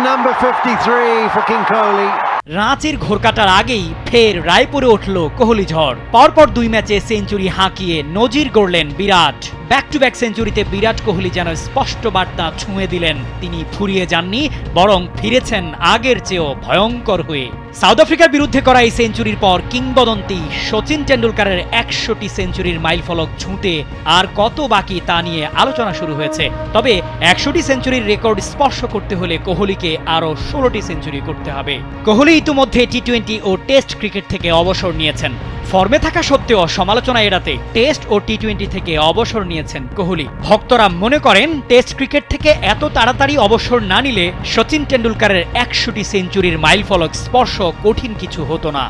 number 53 for King Kohli. রাঁচির ঘোর কাটার আগেই ফের রায়পুরে উঠল কোহলি ঝড়। পরপর 2 ম্যাচে সেঞ্চুরি হাঁকিয়ে নজির গড়লেন বিরাট। Back to back সেঞ্চুরিতে Virat Kohli যেন স্পষ্ট বার্তা ছুঁয়ে দিলেন, তিনি ফুরিয়ে যাননি, বরং ফিরেছেন আগের চেয়েও ভয়ঙ্কর হয়ে। সাউথ আফ্রিকার বিরুদ্ধে করা এই সেঞ্চুরির পর কিংবদন্তি সচিন টেন্ডুলকারের 100টি সেঞ্চুরির মাইলফলক ছুঁতে আর কত বাকি তা নিয়ে আলোচনা শুরু হয়েছে। তবে 100টি সেঞ্চুরির রেকর্ড স্পর্শ করতে হলে কোহলিকে আরও 16টি সেঞ্চুরি করতে হবে। কোহলি ইতিমধ্যে টি-20 ও টেস্ট ক্রিকেট থেকে অবসর নিয়েছেন। ফর্মে থাকা সত্ত্বেও সমালোচনা এড়াতে টেস্ট ও টি-20 থেকে অবসর নিয়েছেন কোহলি। ভক্তরা মনে করেন টেস্ট ক্রিকেট থেকে এত তাড়াতাড়ি অবসর না নিলে সচিন টেন্ডুলকারের 100টি সেঞ্চুরির মাইলফলক স্পর্শ কঠিন কিছু হতো না।